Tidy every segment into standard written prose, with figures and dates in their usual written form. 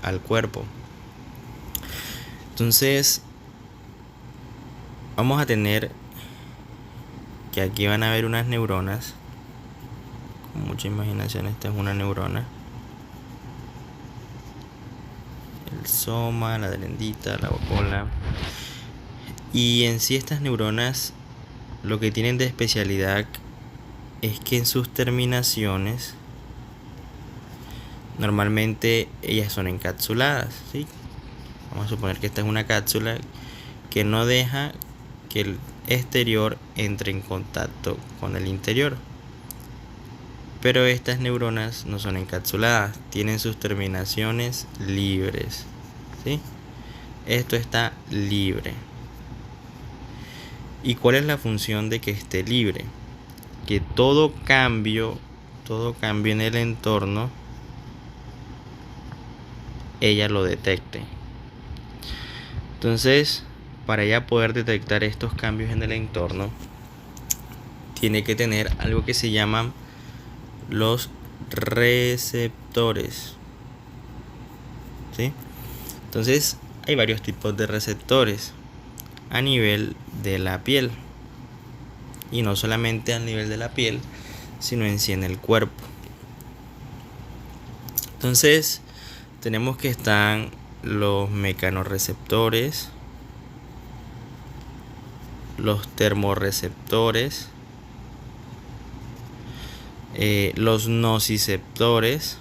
al cuerpo. Entonces vamos a tener que aquí van a haber unas neuronas. Con mucha imaginación, esta es una neurona. El soma, la delendita, la bocola. Y en sí estas neuronas lo que tienen de especialidad es que en sus terminaciones normalmente ellas son encapsuladas, ¿sí? Vamos a suponer que esta es una cápsula que no deja que el exterior entre en contacto con el interior. Pero estas neuronas no son encapsuladas, tienen sus terminaciones libres, ¿sí? Esto está libre. ¿Y cuál es la función de que esté libre? Que todo cambio en el entorno, ella lo detecte. Entonces, para ella poder detectar estos cambios en el entorno, tiene que tener algo que se llaman los receptores, ¿sí? Entonces, hay varios tipos de receptores a nivel de la piel. Y no solamente a nivel de la piel, sino en sí en el cuerpo. Entonces, tenemos que están los mecanorreceptores, los termorreceptores, los nociceptores,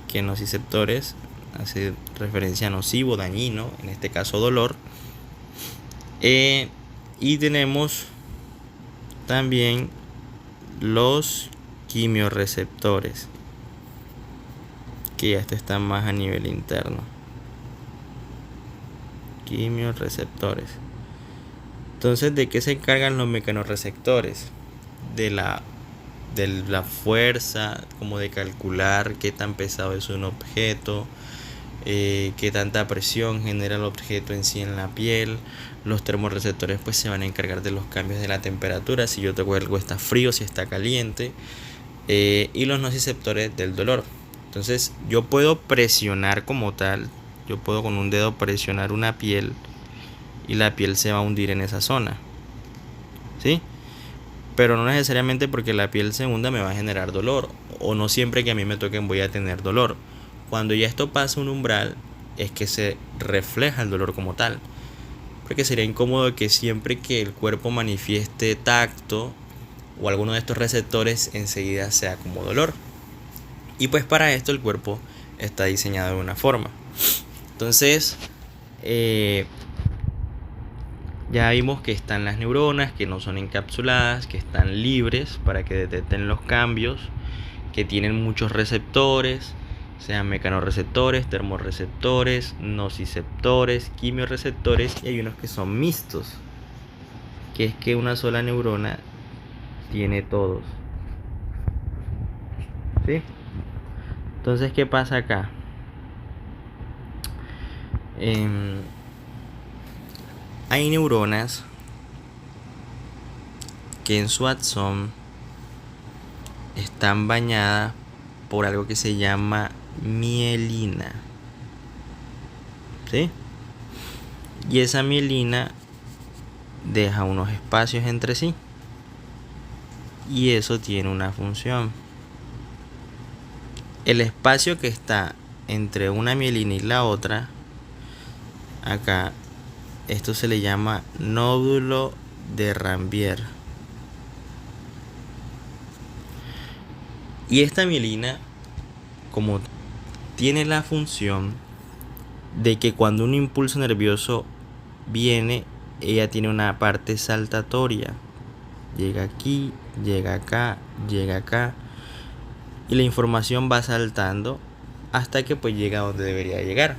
que nociceptores hace referencia a nocivo, dañino, en este caso dolor. Y tenemos también los quimiorreceptores, que ya están más a nivel interno. Quimiorreceptores. Entonces, ¿de qué se encargan los mecanorreceptores? De la fuerza, como de calcular qué tan pesado es un objeto, qué tanta presión genera el objeto en sí en la piel. Los termorreceptores pues se van a encargar de los cambios de la temperatura, si yo toco algo está frío, si está caliente, y los nociceptores del dolor. Entonces yo puedo presionar como tal, yo puedo con un dedo presionar una piel y la piel se va a hundir en esa zona, ¿sí? Pero no necesariamente porque la piel se hunda me va a generar dolor, o no siempre que a mí me toquen voy a tener dolor. Cuando ya esto pasa un umbral es que se refleja el dolor como tal, porque sería incómodo que siempre que el cuerpo manifieste tacto o alguno de estos receptores enseguida sea como dolor. Y pues para esto el cuerpo está diseñado de una forma. Entonces ya vimos que están las neuronas, que no son encapsuladas, que están libres para que detecten los cambios, que tienen muchos receptores, sean mecanorreceptores, termorreceptores, nociceptores, quimiorreceptores, y hay unos que son mixtos, que es que una sola neurona tiene todos, ¿sí? Entonces, ¿qué pasa acá? Hay neuronas que en su axón están bañadas por algo que se llama mielina, ¿sí? Y esa mielina deja unos espacios entre sí, y eso tiene una función. El espacio que está entre una mielina y la otra, acá, esto se le llama nódulo de Ranvier. Y esta mielina, como tiene la función de que cuando un impulso nervioso viene, ella tiene una parte saltatoria. Llega aquí, llega acá, llega acá. Y la información va saltando hasta que pues llega a donde debería llegar.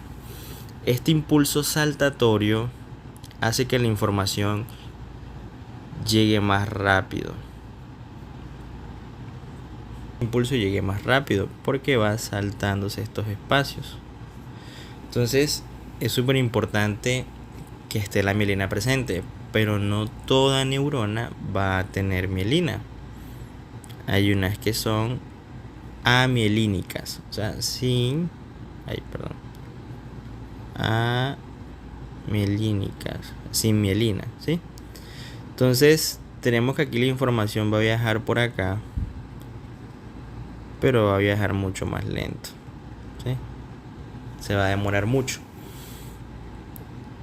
Este impulso saltatorio hace que la información llegue más rápido. El impulso llegue más rápido porque va saltándose estos espacios. Entonces es súper importante que esté la mielina presente, pero no toda neurona va a tener mielina. Hay unas que son amielínicas, o sea, sin perdón. Amielínicas, sin mielina, ¿sí? Entonces tenemos que aquí la información va a viajar por acá, pero va a viajar mucho más lento, ¿sí? Se va a demorar mucho.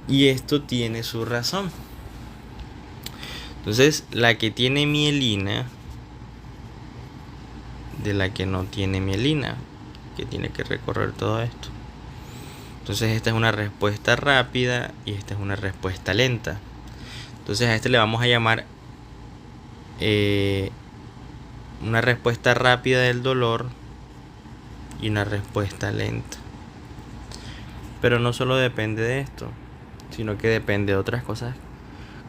Y esto tiene su razón. Entonces, la que tiene mielina de la que no tiene mielina, que tiene que recorrer todo esto. Entonces, esta es una respuesta rápida y esta es una respuesta lenta. Entonces, a este le vamos a llamar una respuesta rápida del dolor y una respuesta lenta. Pero no solo depende de esto, sino que depende de otras cosas,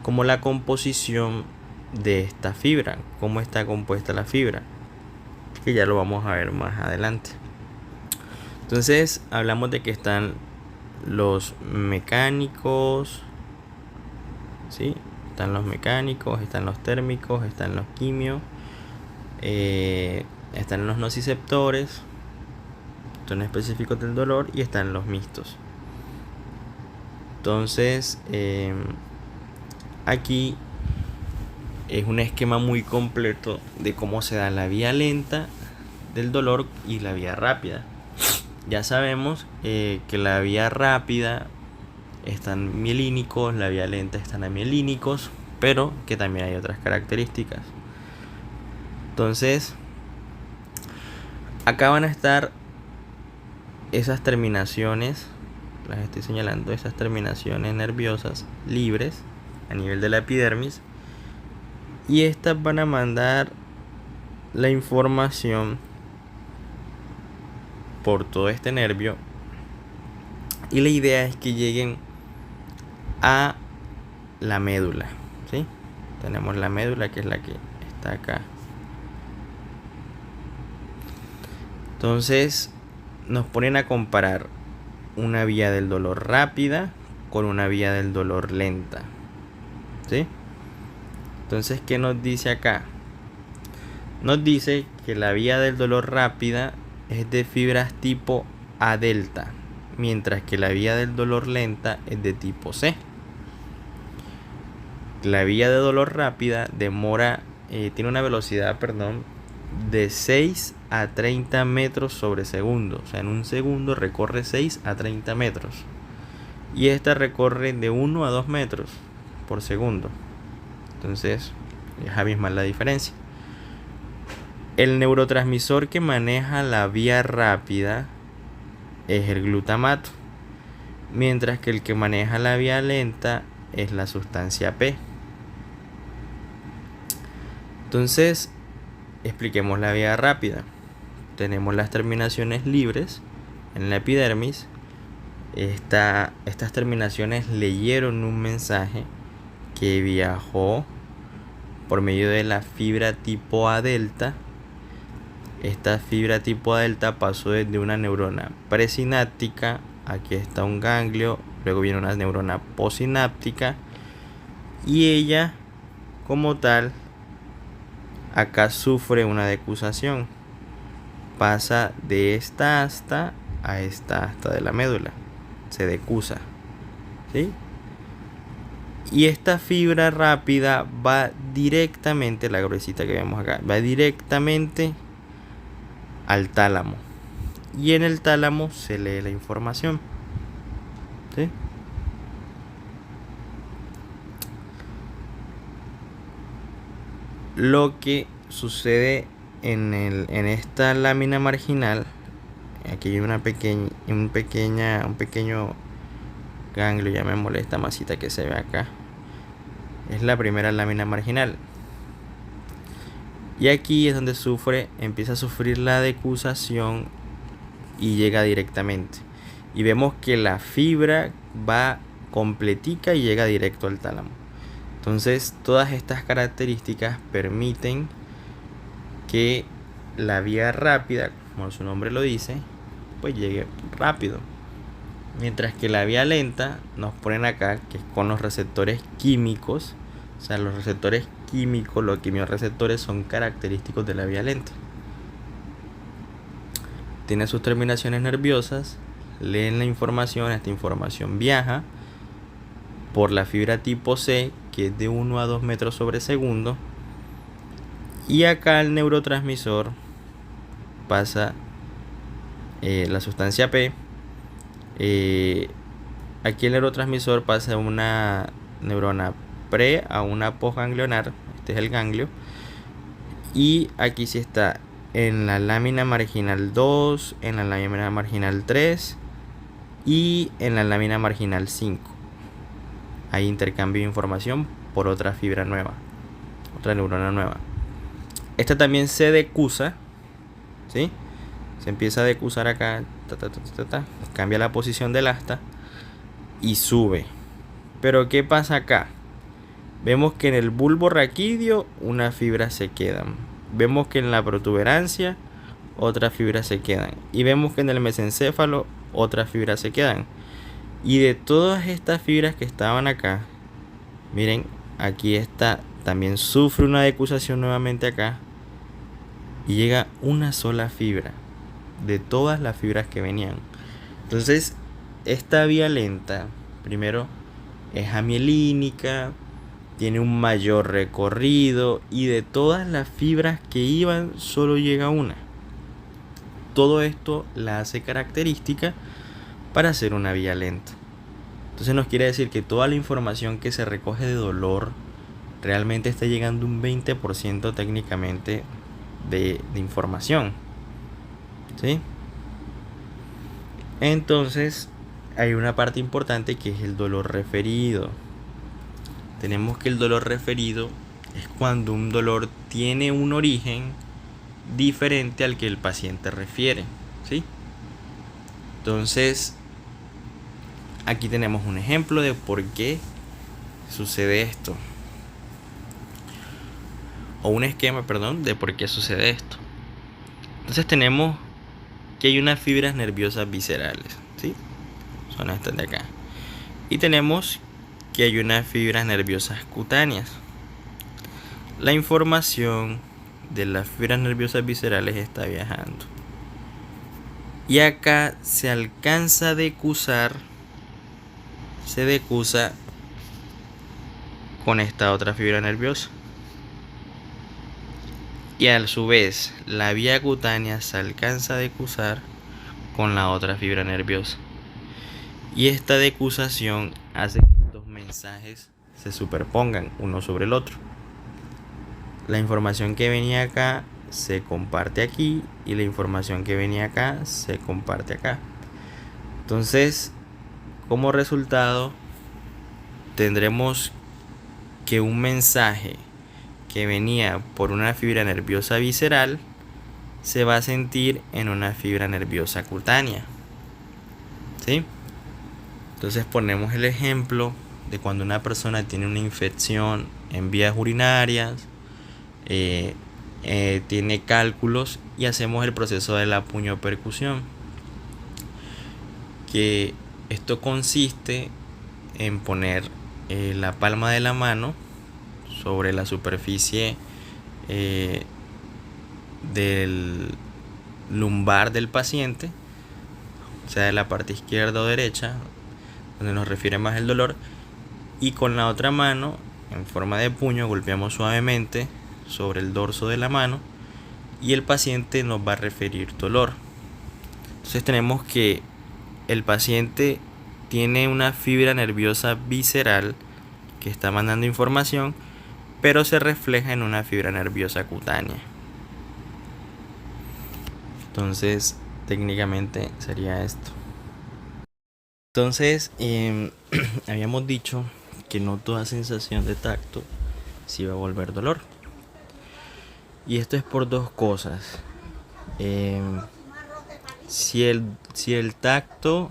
como la composición de esta fibra, cómo está compuesta la fibra, que ya lo vamos a ver más adelante. Entonces hablamos de que están los mecánicos, ¿sí? Están los mecánicos, están los térmicos, están los quimios, están los nociceptores, son específicos del dolor, y están los mixtos. Entonces aquí es un esquema muy completo de cómo se da la vía lenta del dolor y la vía rápida. Ya sabemos que la vía rápida están mielínicos, la vía lenta están amielínicos, pero que también hay otras características. Entonces acá van a estar esas terminaciones, las estoy señalando, esas terminaciones nerviosas libres a nivel de la epidermis, y estas van a mandar la información por todo este nervio, y la idea es que lleguen a la médula, ¿sí? Tenemos la médula, que es la que está acá. Entonces nos ponen a comparar una vía del dolor rápida con una vía del dolor lenta, ¿sí? Entonces, ¿qué nos dice acá? Nos dice que la vía del dolor rápida es de fibras tipo A delta, mientras que la vía del dolor lenta es de tipo C. La vía de dolor rápida tiene una velocidad, de 6 a 30 metros sobre segundo. O sea, en un segundo recorre 6 a 30 metros. Y esta recorre de 1 a 2 metros por segundo. Entonces, es abismal la diferencia. El neurotransmisor que maneja la vía rápida es el glutamato, mientras que el que maneja la vía lenta es la sustancia P. Entonces, expliquemos la vía rápida. Tenemos las terminaciones libres en la epidermis. Estas terminaciones leyeron un mensaje que viajó por medio de la fibra tipo A delta. Esta fibra tipo A delta pasó desde una neurona presináptica, aquí está un ganglio, luego viene una neurona postsináptica, y ella como tal acá sufre una decusación, pasa de esta asta a esta asta de la médula, se decusa, ¿sí? Y esta fibra rápida va directamente, la gruesita que vemos acá, va directamente al tálamo, y en el tálamo se lee la información, ¿sí? Lo que sucede en esta lámina marginal, aquí hay un pequeño ganglio, ya me molesta masita que se ve acá, es la primera lámina marginal, y aquí es donde empieza a sufrir la decusación y llega directamente, y vemos que la fibra va completica y llega directo al tálamo. Entonces, todas estas características permiten que la vía rápida, como su nombre lo dice, pues llegue rápido. Mientras que la vía lenta nos ponen acá, que es con los receptores químicos. O sea, los receptores químicos, los quimiorreceptores, son característicos de la vía lenta. Tiene sus terminaciones nerviosas leen la información, esta información viaja por la fibra tipo C, que es de 1 a 2 metros sobre segundo, y acá el neurotransmisor pasa la sustancia P. Aquí el neurotransmisor pasa de una neurona pre a una postganglionar, este es el ganglio, y aquí sí está en la lámina marginal 2, en la lámina marginal 3 y en la lámina marginal 5. Hay intercambio de información por otra fibra nueva, otra neurona nueva. Esta también se decusa, ¿sí? Se empieza a decusar acá, cambia la posición del asta y sube. Pero ¿qué pasa acá? Vemos que en el bulbo raquídeo unas fibras se quedan. Vemos que en la protuberancia otras fibras se quedan. Y vemos que en el mesencéfalo otras fibras se quedan. Y de todas estas fibras que estaban acá, miren, aquí está, también sufre una decusación nuevamente acá. Y llega una sola fibra de todas las fibras que venían. Entonces, esta vía lenta, primero, es amielínica, tiene un mayor recorrido y de todas las fibras que iban, solo llega una. Todo esto la hace característica para hacer una vía lenta. Entonces nos quiere decir que toda la información que se recoge de dolor realmente está llegando un 20% técnicamente de información, ¿sí? Entonces hay una parte importante que es el dolor referido. Tenemos que el dolor referido es cuando un dolor tiene un origen diferente al que el paciente refiere, ¿sí? Entonces aquí tenemos un ejemplo de por qué sucede esto, o un esquema, perdón, de por qué sucede esto. Entonces tenemos que hay unas fibras nerviosas viscerales, ¿sí? Son estas de acá. Y tenemos que hay unas fibras nerviosas cutáneas. La información de las fibras nerviosas viscerales está viajando. Y acá se alcanza a decusar, se decusa con esta otra fibra nerviosa. Y a su vez, la vía cutánea se alcanza a decusar con la otra fibra nerviosa. Y esta decusación hace que estos mensajes se superpongan uno sobre el otro. La información que venía acá se comparte aquí y la información que venía acá se comparte acá. Entonces, como resultado, tendremos que un mensaje que venía por una fibra nerviosa visceral se va a sentir en una fibra nerviosa cutánea, ¿sí? Entonces ponemos el ejemplo de cuando una persona tiene una infección en vías urinarias, tiene cálculos y hacemos el proceso de la puñopercusión, que esto consiste en poner la palma de la mano sobre la superficie del lumbar del paciente, o sea de la parte izquierda o derecha, donde nos refiere más el dolor, y con la otra mano en forma de puño golpeamos suavemente sobre el dorso de la mano y el paciente nos va a referir dolor. Entonces tenemos que el paciente tiene una fibra nerviosa visceral que está mandando información, pero se refleja en una fibra nerviosa cutánea. Entonces técnicamente sería esto. Entonces habíamos dicho que no toda sensación de tacto se va a volver dolor. Y esto es por dos cosas. Si el tacto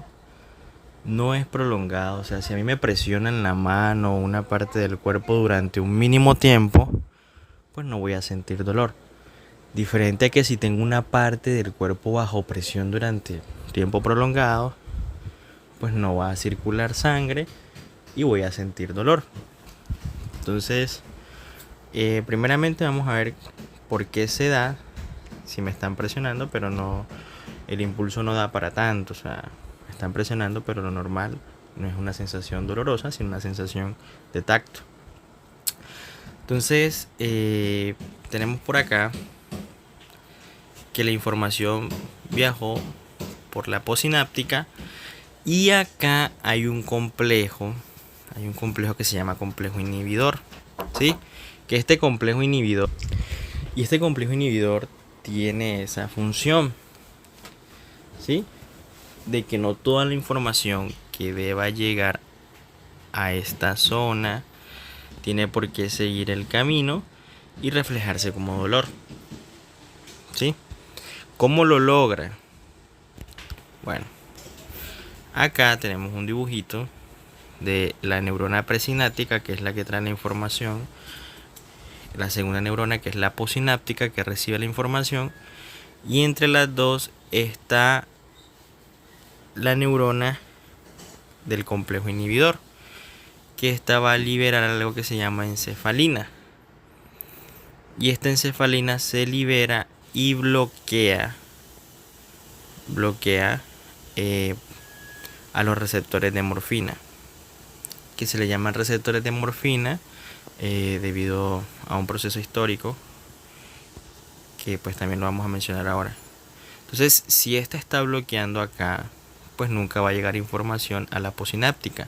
no es prolongado, o sea, si a mí me presionan la mano o una parte del cuerpo durante un mínimo tiempo, pues no voy a sentir dolor. Diferente a que si tengo una parte del cuerpo bajo presión durante tiempo prolongado, pues no va a circular sangre y voy a sentir dolor. Entonces, primeramente vamos a ver por qué se da si me están presionando, pero no, el impulso no da para tanto, o sea, están presionando, pero lo normal no es una sensación dolorosa, sino una sensación de tacto. Entonces, tenemos por acá que la información viajó por la postsináptica y acá hay un complejo que se llama complejo inhibidor, ¿sí? Que este complejo inhibidor tiene esa función, ¿sí? De que no toda la información que deba llegar a esta zona tiene por qué seguir el camino y reflejarse como dolor, ¿sí? ¿Cómo lo logra? Bueno, acá tenemos un dibujito de la neurona presináptica, que es la que trae la información, la segunda neurona, que es la postsináptica, que recibe la información, y entre las dos está la neurona del complejo inhibidor, que esta va a liberar algo que se llama encefalina, y esta encefalina se libera y bloquea a los receptores de morfina, que se le llaman receptores de morfina debido a un proceso histórico que pues también lo vamos a mencionar ahora. Entonces, si esta está bloqueando acá, pues nunca va a llegar información a la postsináptica.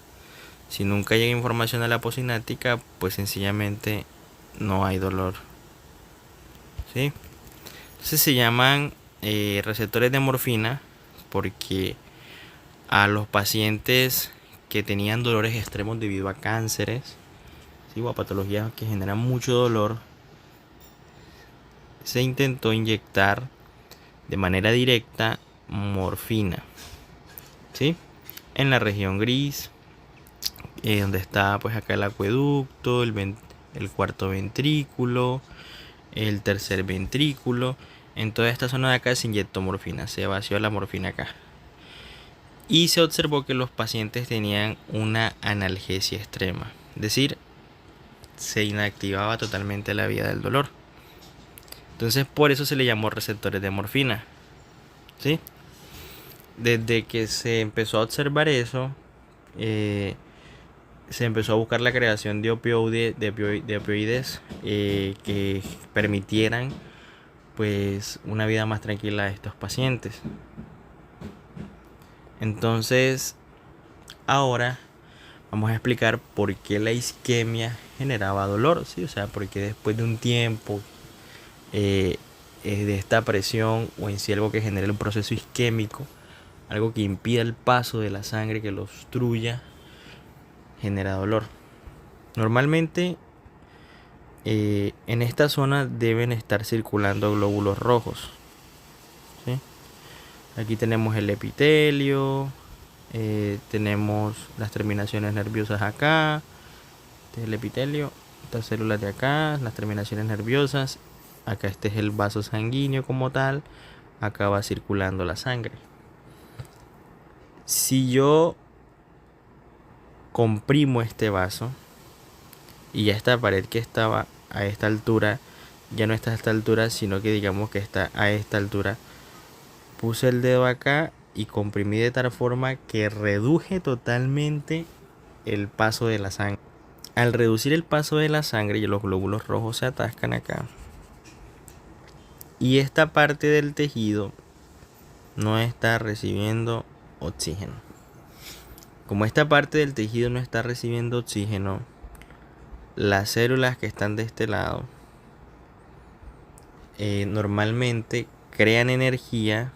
Si nunca llega información a la postsináptica, pues sencillamente no hay dolor, ¿sí? Entonces se llaman receptores de morfina porque a los pacientes que tenían dolores extremos debido a cánceres, ¿sí? O a patologías que generan mucho dolor, se intentó inyectar de manera directa morfina, ¿sí? En la región gris, donde está pues acá el acueducto, el cuarto ventrículo, el tercer ventrículo. En toda esta zona de acá se inyectó morfina, se vació la morfina acá. Y se observó que los pacientes tenían una analgesia extrema, es decir, se inactivaba totalmente la vía del dolor. Entonces por eso se le llamó receptores de morfina, ¿sí? Desde que se empezó a observar eso, se empezó a buscar la creación de opioides que permitieran pues una vida más tranquila a estos pacientes. Entonces ahora vamos a explicar por qué la isquemia generaba dolor, ¿sí? O sea, porque después de un tiempo de esta presión o en sí algo que genere un proceso isquémico, algo que impida el paso de la sangre, que lo obstruya, genera dolor. Normalmente en esta zona deben estar circulando glóbulos rojos, ¿sí? Aquí tenemos el epitelio, tenemos las terminaciones nerviosas acá, este es el epitelio, estas células de acá, las terminaciones nerviosas, acá este es el vaso sanguíneo como tal, acá va circulando la sangre. Si yo comprimo este vaso y ya esta pared que estaba a esta altura ya no está a esta altura, sino que digamos que está a esta altura, puse el dedo acá y comprimí de tal forma que reduje totalmente el paso de la sangre. Al reducir el paso de la sangre, los glóbulos rojos se atascan acá y esta parte del tejido no está recibiendo oxígeno. Como esta parte del tejido no está recibiendo oxígeno, las células que están de este lado normalmente crean energía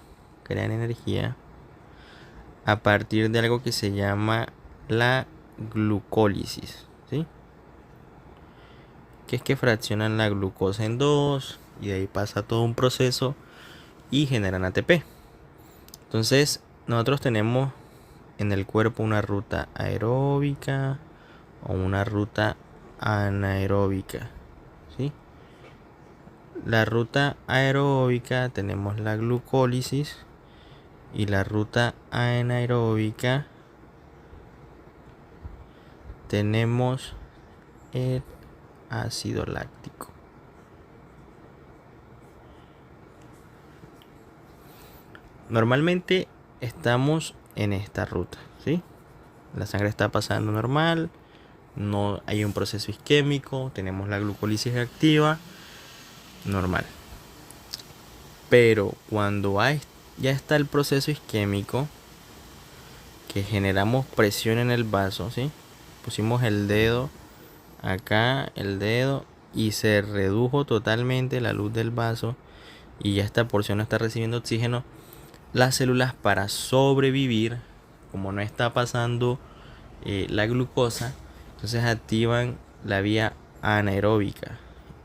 a partir de algo que se llama la glucólisis, ¿sí? Que es que fraccionan la glucosa en dos y de ahí pasa todo un proceso y generan ATP. Entonces nosotros tenemos en el cuerpo una ruta aeróbica o una ruta anaeróbica, ¿sí? La ruta aeróbica tenemos la glucólisis y la ruta anaeróbica tenemos el ácido láctico. Normalmente estamos en esta ruta, ¿sí? La sangre está pasando normal, no hay un proceso isquémico, tenemos la glucólisis activa, normal. Pero cuando ya está el proceso isquémico, que generamos presión en el vaso, ¿sí? Pusimos el dedo acá, el dedo, y se redujo totalmente la luz del vaso y ya esta porción no está recibiendo oxígeno. Las células, para sobrevivir, como no está pasando la glucosa, entonces activan la vía anaeróbica,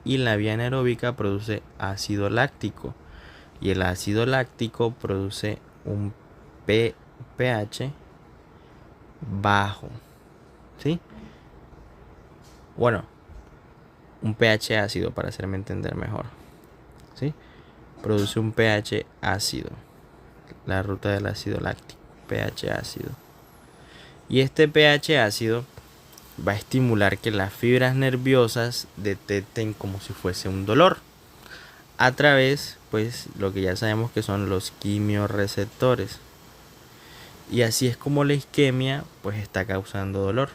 y la vía anaeróbica produce ácido láctico, y el ácido láctico produce un pH bajo, ¿sí? Bueno, un pH ácido, para hacerme entender mejor, ¿sí? Produce un pH ácido, la ruta del ácido láctico, pH ácido. Y este pH ácido va a estimular que las fibras nerviosas detecten como si fuese un dolor a través, pues, lo que ya sabemos que son los quimiorreceptores. Y así es como la isquemia, pues, está causando dolor.